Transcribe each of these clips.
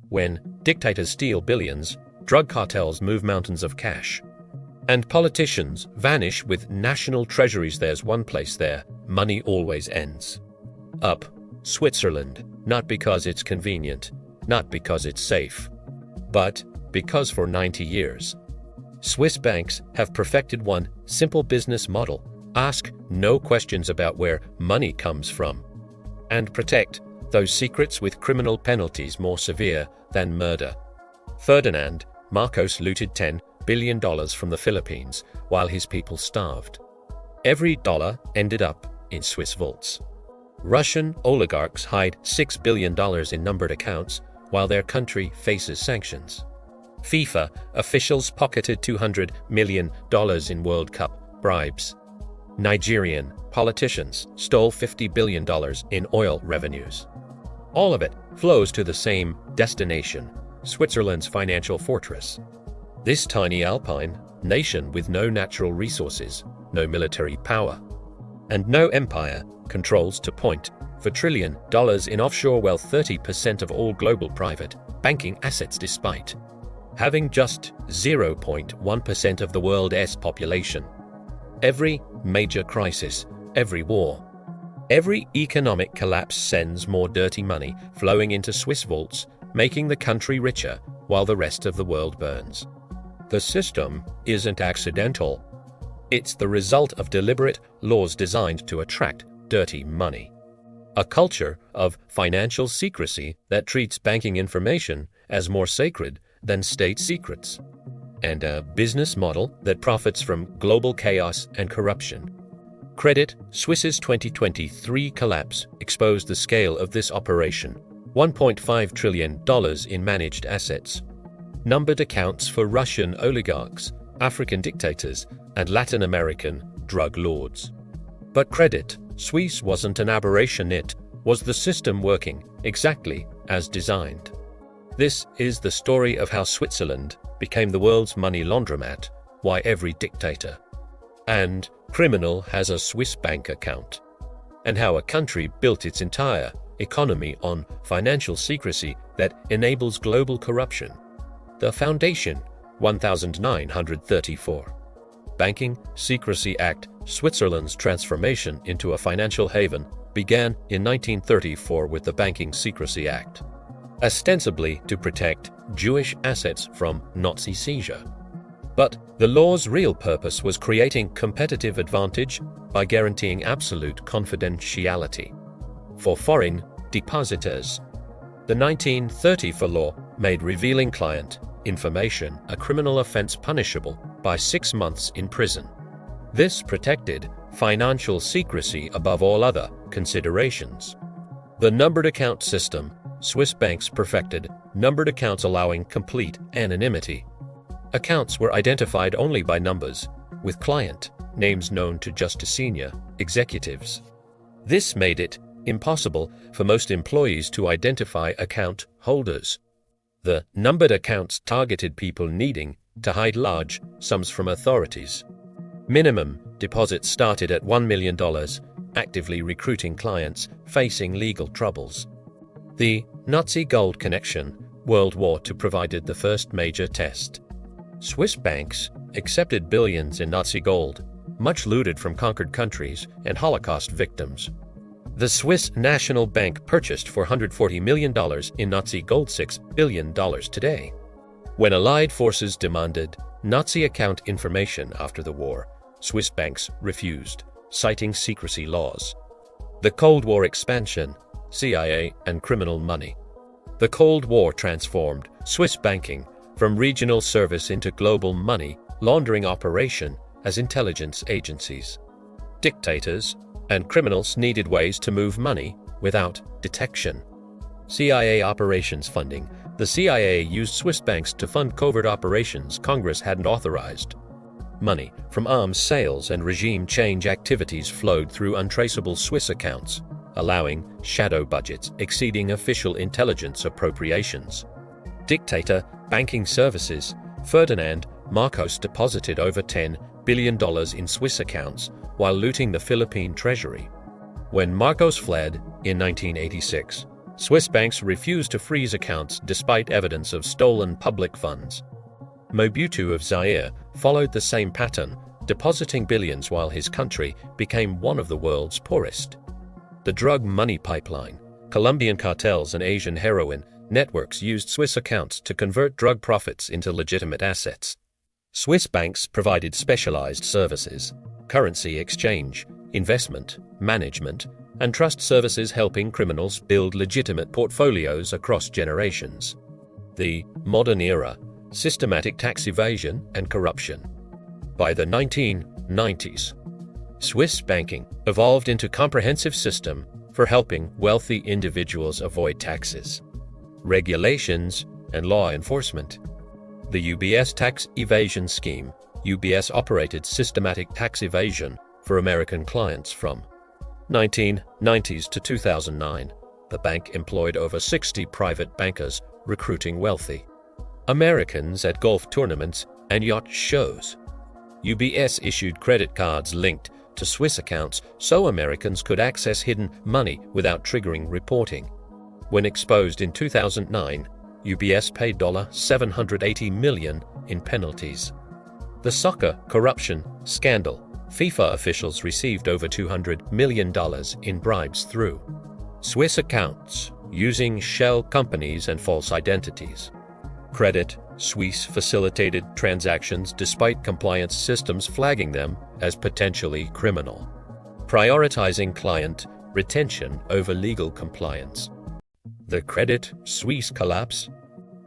When dictators steal billions, drug cartels move mountains of cash. And politicians vanish with national treasuries, there's one place there, money always ends. Up, Switzerland, not because it's convenient, not because it's safe, but because for 90 years, Swiss banks have perfected one simple business model: ask no questions about where money comes from, and protect those secrets with criminal penalties more severe than murder. Ferdinand Marcos looted $10 billion from the Philippines while his people starved. Every dollar ended up in Swiss vaults. Russian oligarchs hide $6 billion in numbered accounts while their country faces sanctions. FIFA officials pocketed $200 million in World Cup bribes. Nigerian politicians stole $50 billion in oil revenues. All of it flows to the same destination, Switzerland's financial fortress. This tiny alpine nation with no natural resources, no military power, and no empire controls to point for $1 trillion in offshore wealth, 30% of all global private banking assets, despite having just 0.1% of the world's population. Every major crisis, every war, every economic collapse sends more dirty money flowing into Swiss vaults, making the country richer while the rest of the world burns. The system isn't accidental. It's the result of deliberate laws designed to attract dirty money. A culture of financial secrecy that treats banking information as more sacred than state secrets. And a business model that profits from global chaos and corruption. Credit Suisse's 2023 collapse exposed the scale of this operation: $1.5 trillion in managed assets. Numbered accounts for Russian oligarchs, African dictators, and Latin American drug lords. But Credit Suisse wasn't an aberration, it was the system working exactly as designed. This is the story of how Switzerland became the world's money laundromat, why every dictator and criminal has a Swiss bank account, and how a country built its entire economy on financial secrecy that enables global corruption. The Foundation, 1934. Banking Secrecy Act. Switzerland's transformation into a financial haven began in 1934 with the Banking Secrecy Act, ostensibly to protect Jewish assets from Nazi seizure. But the law's real purpose was creating competitive advantage by guaranteeing absolute confidentiality for foreign depositors. The 1934 law made revealing client information a criminal offense punishable by 6 months in prison. This protected financial secrecy above all other considerations. The numbered account system. Swiss banks perfected numbered accounts, allowing complete anonymity. Accounts were identified only by numbers, with client names known to just senior executives. This made it impossible for most employees to identify account holders. The numbered accounts targeted people needing to hide large sums from authorities. Minimum deposits started at $1 million, actively recruiting clients facing legal troubles. The Nazi gold connection. World War II provided the first major test. Swiss banks accepted billions in Nazi gold, much looted from conquered countries and Holocaust victims. The Swiss National Bank purchased for $140 million in Nazi gold, $6 billion today. When Allied forces demanded Nazi account information after the war, Swiss banks refused, citing secrecy laws. The Cold War expansion, CIA and criminal money. The Cold War transformed Swiss banking from regional service into global money laundering operation as intelligence agencies. Dictators and criminals needed ways to move money without detection. CIA operations funding. The CIA used Swiss banks to fund covert operations Congress hadn't authorized. Money from arms sales and regime change activities flowed through untraceable Swiss accounts, allowing shadow budgets exceeding official intelligence appropriations. Dictator banking services. Ferdinand Marcos deposited over $10 billion in Swiss accounts while looting the Philippine treasury. When Marcos fled in 1986, Swiss banks refused to freeze accounts despite evidence of stolen public funds. Mobutu of Zaire followed the same pattern, depositing billions while his country became one of the world's poorest. The drug money pipeline, Colombian cartels and Asian heroin networks used Swiss accounts to convert drug profits into legitimate assets. Swiss banks provided specialized services, currency exchange, investment, management, and trust services, helping criminals build legitimate portfolios across generations. The modern era, systematic tax evasion and corruption. By the 1990s, Swiss banking evolved into a comprehensive system for helping wealthy individuals avoid taxes, regulations, and law enforcement. The UBS tax evasion scheme. UBS operated systematic tax evasion for American clients from 1990s to 2009. The bank employed over 60 private bankers recruiting wealthy Americans at golf tournaments and yacht shows. UBS issued credit cards linked to Swiss accounts so Americans could access hidden money without triggering reporting. When exposed in 2009, UBS paid $780 million in penalties. The soccer corruption scandal. FIFA officials received over $200 million in bribes through Swiss accounts using shell companies and false identities. Credit Suisse facilitated transactions despite compliance systems flagging them as potentially criminal, prioritizing client retention over legal compliance. The Credit Suisse collapse.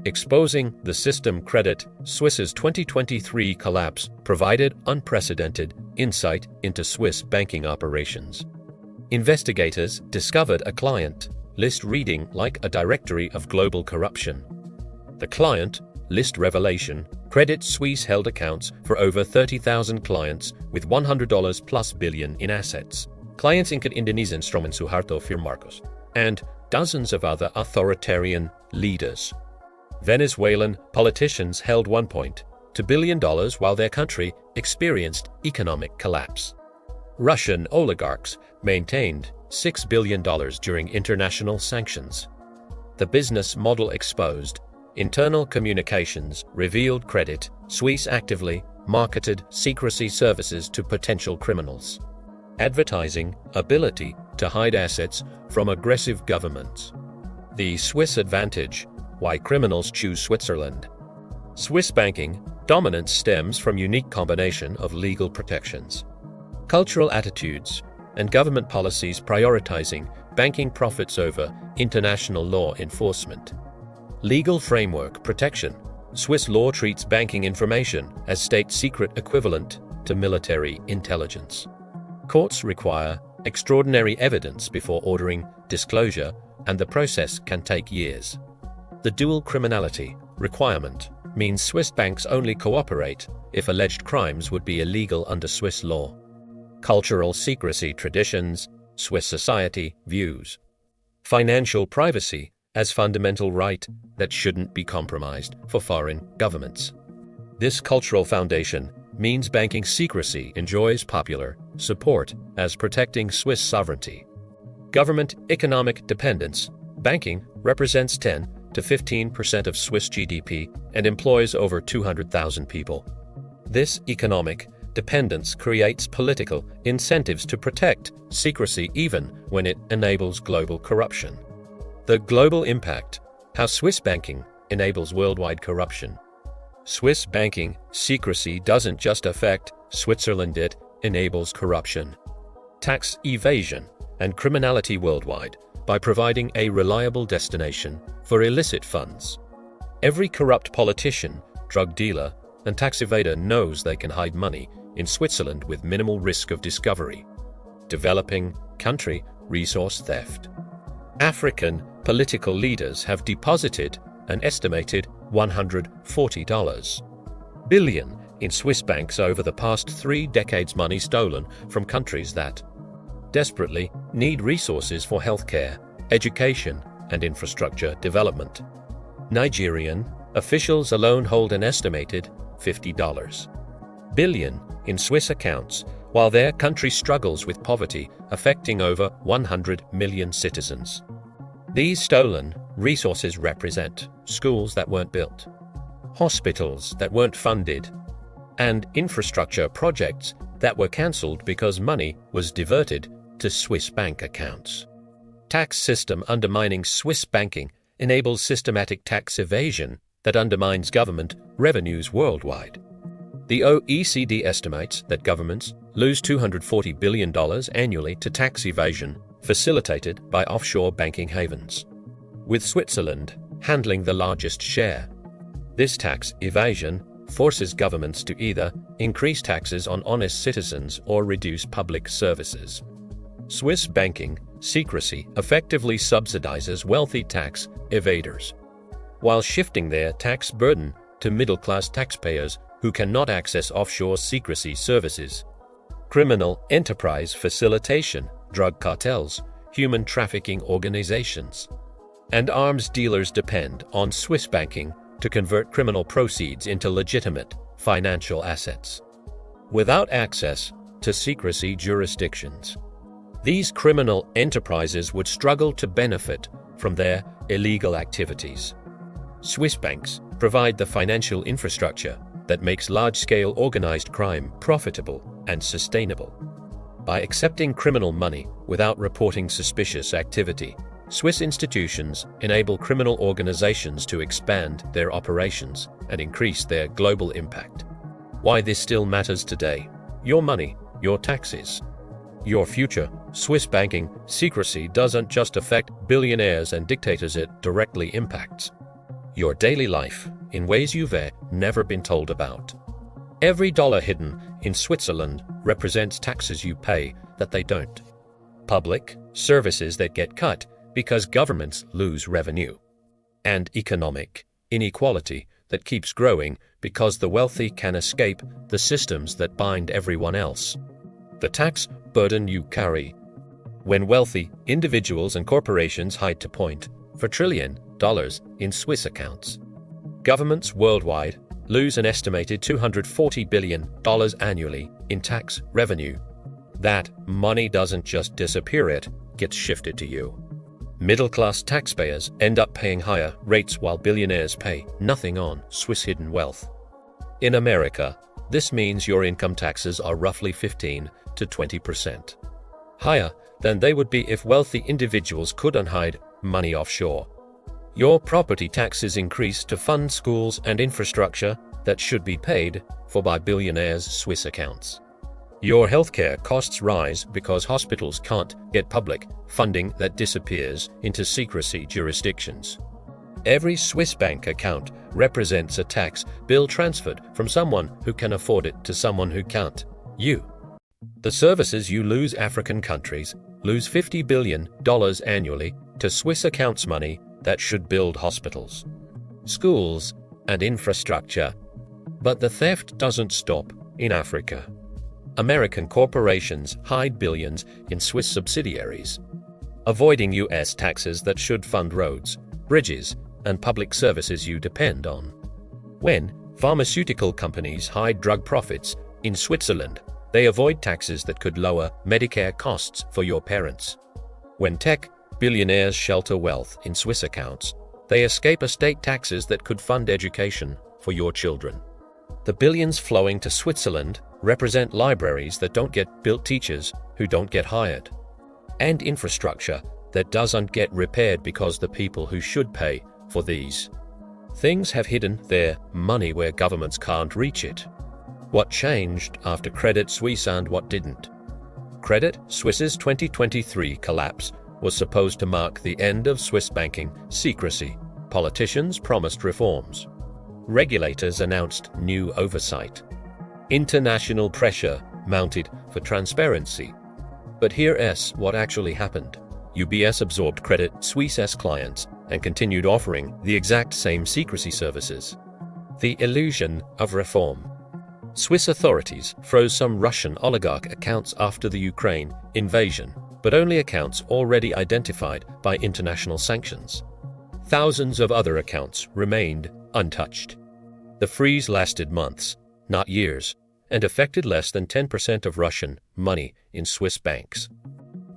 Exposing the system. Credit Suisse's 2023 collapse provided unprecedented insight into Swiss banking operations. Investigators discovered a client list reading like a directory of global corruption. The client list revelation. Credit Suisse held accounts for over 30,000 clients with $100 plus billion in assets. Clients include Indonesian Instrument Suharto Fir Marcos and dozens of other authoritarian leaders. Venezuelan politicians held $1.2 billion while their country experienced economic collapse. Russian oligarchs maintained $6 billion during international sanctions. The business model exposed. Internal communications revealed Credit Suisse actively marketed secrecy services to potential criminals. Advertising ability to hide assets from aggressive governments. The Swiss advantage. Why criminals choose Switzerland. Swiss banking dominance stems from unique combination of legal protections, cultural attitudes, and government policies prioritizing banking profits over international law enforcement. Legal framework protection. Swiss law treats banking information as state secret equivalent to military intelligence. Courts require extraordinary evidence before ordering disclosure, and the process can take years. The dual criminality requirement means Swiss banks only cooperate if alleged crimes would be illegal under Swiss law. Cultural secrecy traditions. Swiss society views financial privacy as fundamental right that shouldn't be compromised for foreign governments. This cultural foundation means banking secrecy enjoys popular support as protecting Swiss sovereignty. Government economic dependence. Banking represents 10 to 15% of Swiss GDP and employs over 200,000 people. This economic dependence creates political incentives to protect secrecy even when it enables global corruption. The global impact. How Swiss banking enables worldwide corruption. Swiss banking secrecy doesn't just affect Switzerland, it enables corruption, tax evasion, and criminality worldwide by providing a reliable destination for illicit funds. Every corrupt politician, drug dealer, and tax evader knows they can hide money in Switzerland with minimal risk of discovery. Developing country resource theft. African political leaders have deposited an estimated $140 billion in Swiss banks over the past 3 decades, money stolen from countries that desperately need resources for healthcare, education, and infrastructure development. Nigerian officials alone hold an estimated $50 billion in Swiss accounts, while their country struggles with poverty affecting over 100 million citizens. These stolen resources represent schools that weren't built, hospitals that weren't funded, and infrastructure projects that were cancelled because money was diverted to Swiss bank accounts. Tax system undermining Swiss banking enables systematic tax evasion that undermines government revenues worldwide. The OECD estimates that governments lose $240 billion annually to tax evasion facilitated by offshore banking havens, with Switzerland handling the largest share. This tax evasion forces governments to either increase taxes on honest citizens or reduce public services. Swiss banking secrecy effectively subsidizes wealthy tax evaders, while shifting their tax burden to middle-class taxpayers who cannot access offshore secrecy services. Criminal enterprise facilitation, drug cartels, human trafficking organizations, and arms dealers depend on Swiss banking to convert criminal proceeds into legitimate financial assets. Without access to secrecy jurisdictions, these criminal enterprises would struggle to benefit from their illegal activities. Swiss banks provide the financial infrastructure that makes large-scale organized crime profitable and sustainable. By accepting criminal money without reporting suspicious activity, Swiss institutions enable criminal organizations to expand their operations and increase their global impact. Why this still matters today: your money, your taxes, your future. Swiss banking secrecy doesn't just affect billionaires and dictators, it directly impacts your daily life in ways you've never been told about. Every dollar hidden in Switzerland represents taxes you pay that they don't, public services that get cut because governments lose revenue, and economic inequality that keeps growing because the wealthy can escape the systems that bind everyone else. The tax burden you carry. When wealthy individuals and corporations hide $2.4 trillion in Swiss accounts, governments worldwide lose an estimated $240 billion annually in tax revenue. That money doesn't just disappear, it gets shifted to you. Middle-class taxpayers end up paying higher rates while billionaires pay nothing on Swiss hidden wealth. In America, this means your income taxes are roughly 15 to 20% higher than they would be if wealthy individuals could unhide money offshore. Your property taxes increase to fund schools and infrastructure that should be paid for by billionaires' Swiss accounts. Your healthcare costs rise because hospitals can't get public funding that disappears into secrecy jurisdictions. Every Swiss bank account represents a tax bill transferred from someone who can afford it to someone who can't, you. The services you lose. African countries lose $50 billion annually to Swiss accounts, money that should build hospitals, schools, and infrastructure. But the theft doesn't stop in Africa. American corporations hide billions in Swiss subsidiaries, avoiding US taxes that should fund roads, bridges, and public services you depend on. When pharmaceutical companies hide drug profits in Switzerland, they avoid taxes that could lower Medicare costs for your parents. When tech billionaires shelter wealth in Swiss accounts, they escape estate taxes that could fund education for your children. The billions flowing to Switzerland represent libraries that don't get built, teachers who don't get hired, and infrastructure that doesn't get repaired because the people who should pay for these things have hidden their money where governments can't reach it. What changed after Credit Suisse and what didn't? Credit Suisse's 2023 collapse was supposed to mark the end of Swiss banking secrecy. Politicians promised reforms. Regulators announced new oversight. International pressure mounted for transparency. But here's what actually happened. UBS absorbed Credit Suisse's clients and continued offering the exact same secrecy services. The illusion of reform. Swiss authorities froze some Russian oligarch accounts after the Ukraine invasion, but only accounts already identified by international sanctions. Thousands of other accounts remained untouched. The freeze lasted months, not years, and affected less than 10% of Russian money in Swiss banks.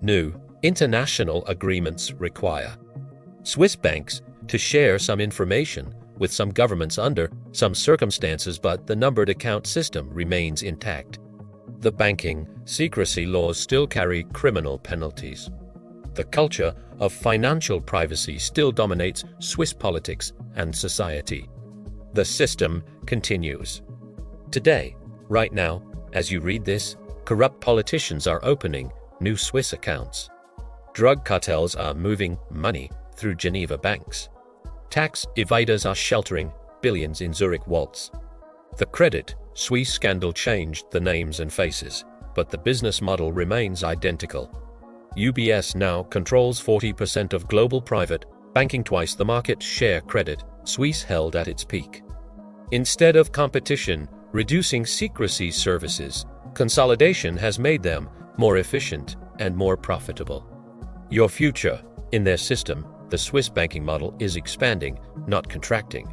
New international agreements require Swiss banks to share some information with some governments under some circumstances, but the numbered account system remains intact. The banking secrecy laws still carry criminal penalties. The culture of financial privacy still dominates Swiss politics and society. The system continues. Today, right now, as you read this, corrupt politicians are opening new Swiss accounts. Drug cartels are moving money through Geneva banks. Tax evaders are sheltering billions in Zurich vaults. The Credit Suisse scandal changed the names and faces, but the business model remains identical. UBS now controls 40% of global private banking, twice the market share Credit Suisse held at its peak. Instead of competition reducing secrecy services, consolidation has made them more efficient and more profitable. Your future in their system, the Swiss banking model, is expanding, not contracting.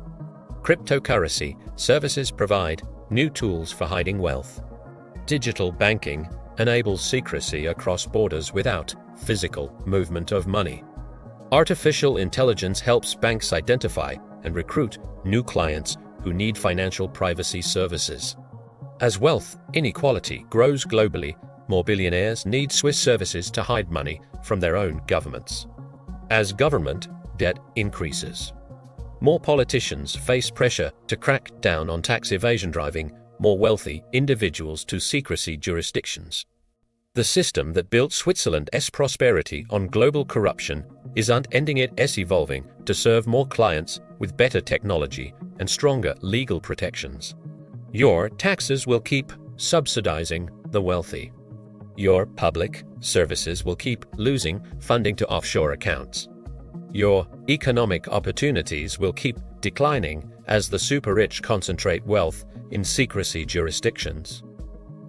Cryptocurrency services provide new tools for hiding wealth. Digital banking enables secrecy across borders without physical movement of money. Artificial intelligence helps banks identify and recruit new clients who need financial privacy services. As wealth inequality grows globally, more billionaires need Swiss services to hide money from their own governments. As government debt increases, more politicians face pressure to crack down on tax evasion, driving more wealthy individuals to secrecy jurisdictions. The system that built Switzerland's prosperity on global corruption isn't ending, it's evolving to serve more clients with better technology and stronger legal protections. Your taxes will keep subsidizing the wealthy. Your public services will keep losing funding to offshore accounts. Your economic opportunities will keep declining as the super-rich concentrate wealth in secrecy jurisdictions.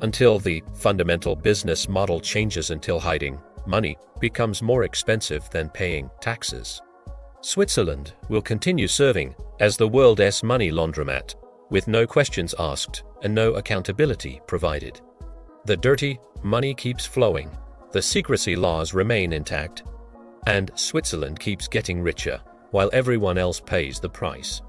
Until the fundamental business model changes, until hiding money becomes more expensive than paying taxes. Switzerland will continue serving as the world's money laundromat, with no questions asked and no accountability provided. The dirty money keeps flowing, the secrecy laws remain intact, and Switzerland keeps getting richer while everyone else pays the price.